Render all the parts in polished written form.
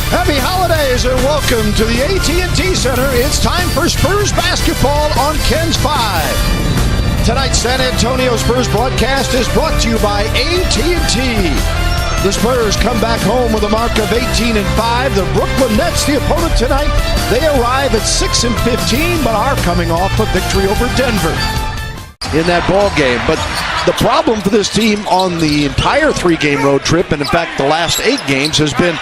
Happy holidays and welcome to the AT&T Center. It's time for Spurs basketball on Ken's 5. Tonight's San Antonio Spurs broadcast is brought to you by AT&T. The Spurs come back home with a mark of 18-5. The Brooklyn Nets, the opponent tonight, they arrive at 6-15, but are coming off a victory over Denver in that ball game. But the problem for this team on the entire 3-game road trip, and in fact the last 8 games, has been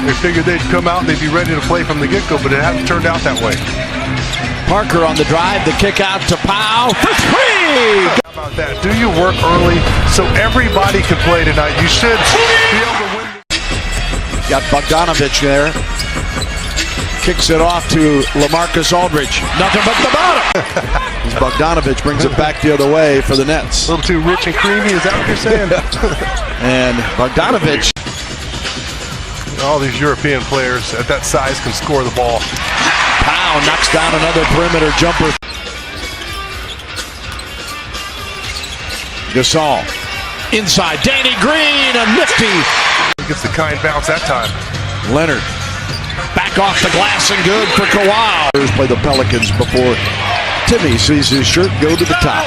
they figured they'd come out and they'd be ready to play from the get-go, but it hasn't turned out that way. Parker on the drive, the kick out to Powell for 3! How about that? Do you work early so everybody can play tonight? You should be able to win. Got Bogdanovich there. Kicks it off to LaMarcus Aldridge. Nothing but the bottom. Bogdanovich brings it back the other way for the Nets. A little too rich and creamy, is that what you're saying? And Bogdanovich. All these European players at that size can score the ball. Powell knocks down another perimeter jumper. Gasol. Inside, Danny Green, a nifty. He gets the kind bounce that time. Leonard. Back off the glass and good for Kawhi. Play the Pelicans before Timmy sees his shirt go to the top.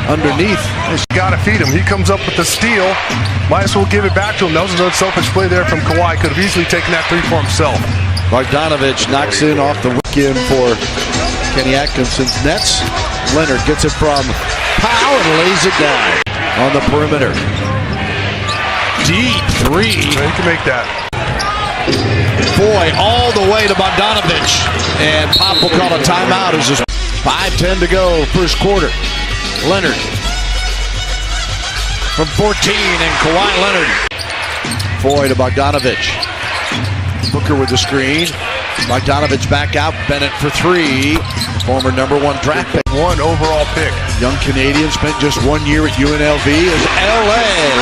Underneath. You gotta feed him. He comes up with the steal. Might as well give it back to him. That was an unselfish play there from Kawhi. Could have easily taken that 3 for himself. Bogdanovich knocks in off the weekend for Kenny Atkinson's Nets. Leonard gets it from Powell and lays it down on the perimeter. Deep 3. Yeah, he can make that. Boy, all the way to Bogdanovich. And Pop will call a timeout as there's 5:10 to go, first quarter. Leonard from 14, and Kawhi Leonard. Foy to Bogdanovich. Booker with the screen. Bogdanovich back out. Bennett for 3. Former #1 draft pick. 1 overall pick. Young Canadian, spent just 1 year at UNLV as LA.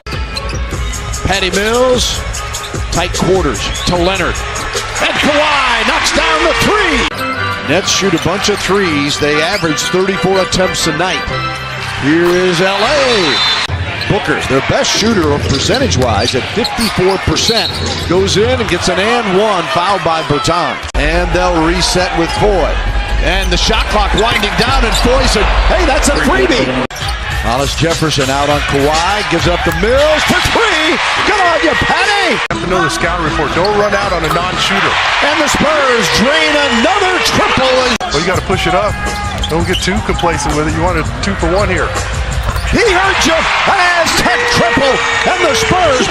Patty Mills. Tight quarters to Leonard. And Kawhi knocks down the 3. Nets shoot a bunch of 3s. They average 34 attempts a night. Here is LA. Booker, their best shooter percentage-wise at 54%. Goes in and gets an and 1, fouled by Bertans. And they'll reset with Foy. And the shot clock winding down, and Foy said, hey, that's a freebie. Hollis Jefferson out on Kawhi, gives up the Mills for 3. Come on, you Patty! You have to know the scout report. Don't run out on a non-shooter. And the Spurs drain another triple. Well, you got to push it up. Don't get too complacent with it. You want a 2 for 1 here. He heard you. Aztec triple, and the Spurs.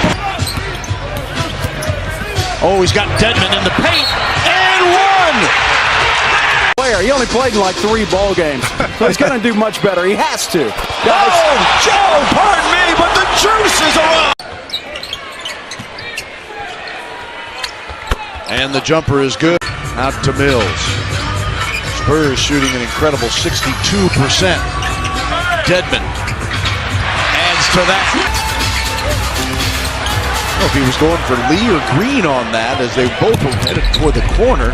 Oh, he's got Dedmon in the paint, and 1. He only played in like 3 ball games, so he's going to do much better. He has to. Oh, Joe, pardon me, but the juice is around. And the jumper is good. Out to Mills. Spurs shooting an incredible 62%. Dedmon adds to that. I don't know if he was going for Lee or Green on that as they both were headed toward the corner.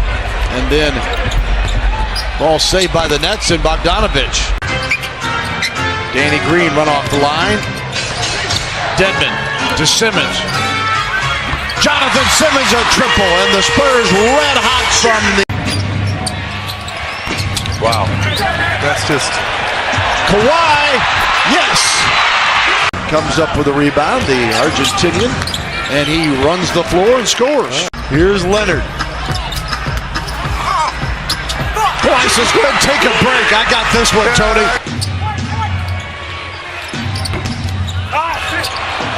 And then ball saved by the Nets and Bogdanovich. Danny Green run off the line. Dedmon to Simmons. Jonathan Simmons a triple, and the Spurs red hot from the... Wow. That's just... Kawhi, yes! Comes up with a rebound, the Argentinian, and he runs the floor and scores. Here's Leonard. Kawhi says, go ahead and take a break. I got this one, Tony.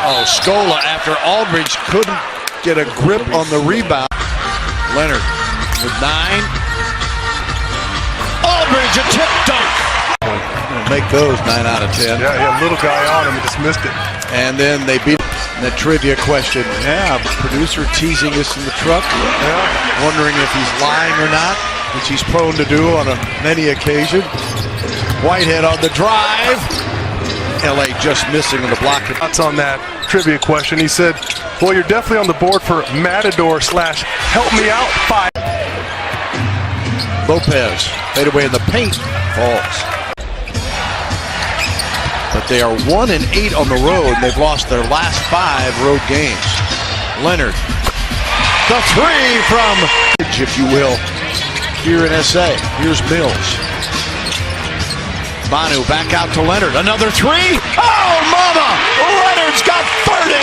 Oh, Scola after Aldridge couldn't get a grip on the rebound. Leonard with 9. Aldridge, a tip dunk. Make those 9 out of 10. Yeah, he had a little guy on him, he just missed it. And then they beat the trivia question. Yeah, producer teasing us in the truck. Yeah. Wondering if he's lying or not, which he's prone to do on many occasions. Whitehead on the drive. LA just missing in the block. That's on that trivia question. He said, well, you're definitely on the board for Matador / help me out 5. Lopez, fade away in the paint, falls. But they are 1-8 on the road. They've lost their last 5 road games. Leonard The three from, if you will, here in SA. Here's Mills. Manu back out to Leonard. Another three. Oh, mama! Leonard's got 30!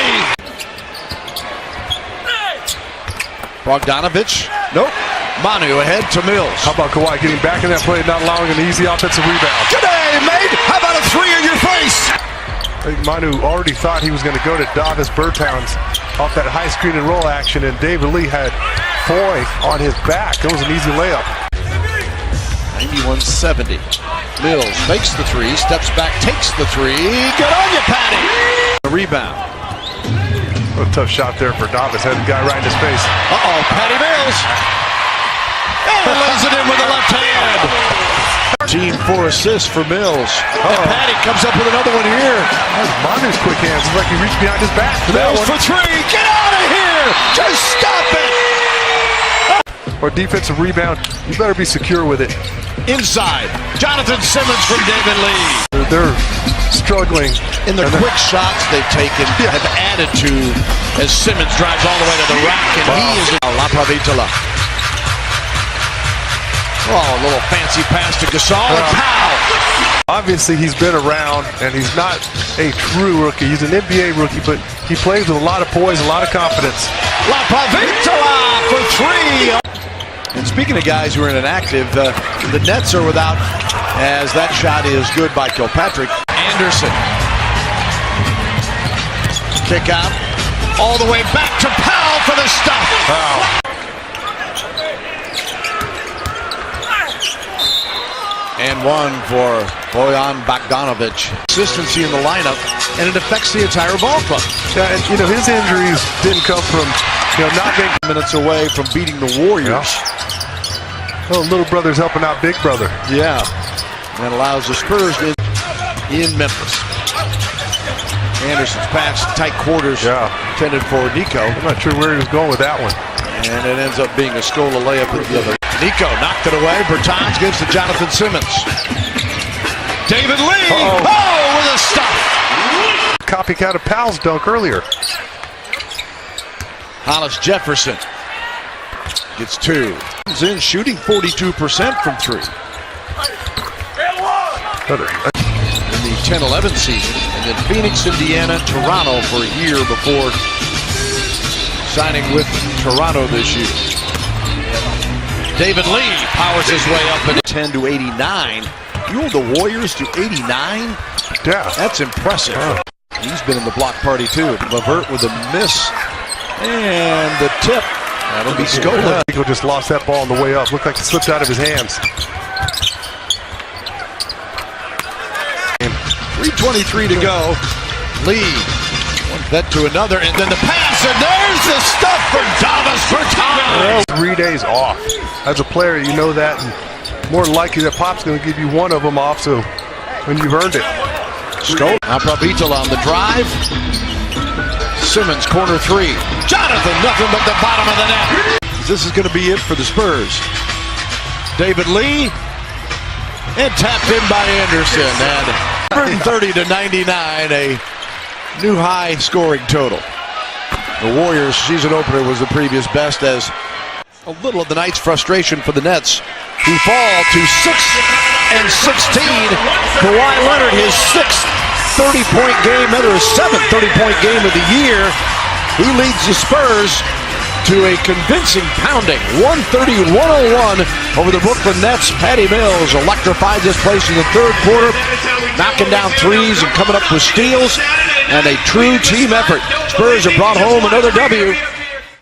Bogdanovich. Nope. Manu ahead to Mills. How about Kawhi getting back in that play, not allowing an easy offensive rebound? Today, mate. How about a three in your face? I think Manu already thought he was going to go to Davis Bertans off that high screen and roll action, and David Lee had Foy on his back. That was an easy layup. 91-70. Mills fakes the three, steps back, takes the three. Good on you, Patty. A rebound. What a tough shot there for Davis. Had the guy right in his face. Uh-oh, Patty Mills. And lays it in with the left hand. Team 4 assists for Mills. And Patty comes up with another one here. Manu's quick hands. It's like he reached behind his back. Mills for three. Get out of here. Just stop it. Or defensive rebound. You better be secure with it. Inside. Jonathan Simmons from David Lee. They're struggling. In the quick shots they've taken have added to as Simmons drives all the way to the rack, and he is La Pavitola. Oh, a little fancy pass to Gasol and Powell. Obviously, he's been around, and he's not a true rookie. He's an NBA rookie, but he plays with a lot of poise, a lot of confidence. La Pavitola for three. And speaking of guys who are inactive, the Nets are without, as that shot is good by Kilpatrick. Anderson. Kick out. All the way back to Powell for the stop. Wow. And one for Bojan Bogdanovich. Consistency in the lineup, and it affects the entire ball club. Yeah, and his injuries didn't come from not being minutes away from beating the Warriors. Yeah. Oh, little brother's helping out big brother. Yeah, and allows the Spurs in Memphis. Anderson's pass, tight quarters, intended for Nico. I'm not sure where he was going with that one. And it ends up being a Scola layup at the other. Nico knocked it away. Bertans gives to Jonathan Simmons. David Lee. With a stop. Copycat of Powell's dunk earlier. Hollis Jefferson gets two. Comes in shooting 42% from three. In the 10-11 season, and then Phoenix, Indiana, Toronto for a year before signing with Toronto this year. David Lee powers his way up in 10 to 89. You hold the Warriors to 89? Yeah. That's impressive. He's been in the block party too. Levert with a miss. And the tip. That'll be Scola. Nico just lost that ball on the way up. Looked like it slipped out of his hands. 3:23 to go. Lee. One bet to another, and then the pass, and there's the stuff for Davis Bertans. 3 days off. As a player, you know that, and more than likely that Pop's going to give you one of them off, so when you've earned it. Scola. Aprabitola on the drive. Simmons, corner three. Jonathan, nothing but the bottom of the net. This is going to be it for the Spurs. David Lee, and tapped in by Anderson, and 130 to 99, a new high scoring total. The Warriors' season opener was the previous best, as a little of the night's frustration for the Nets, who fall to 6-16. Kawhi Leonard, his sixth 30-point game, another seventh 30-point game of the year. He leads the Spurs to a convincing pounding, 130-101 over the Brooklyn Nets. Patty Mills electrified this place in the third quarter, knocking down threes and coming up with steals, and a true team effort. Spurs have brought home another W.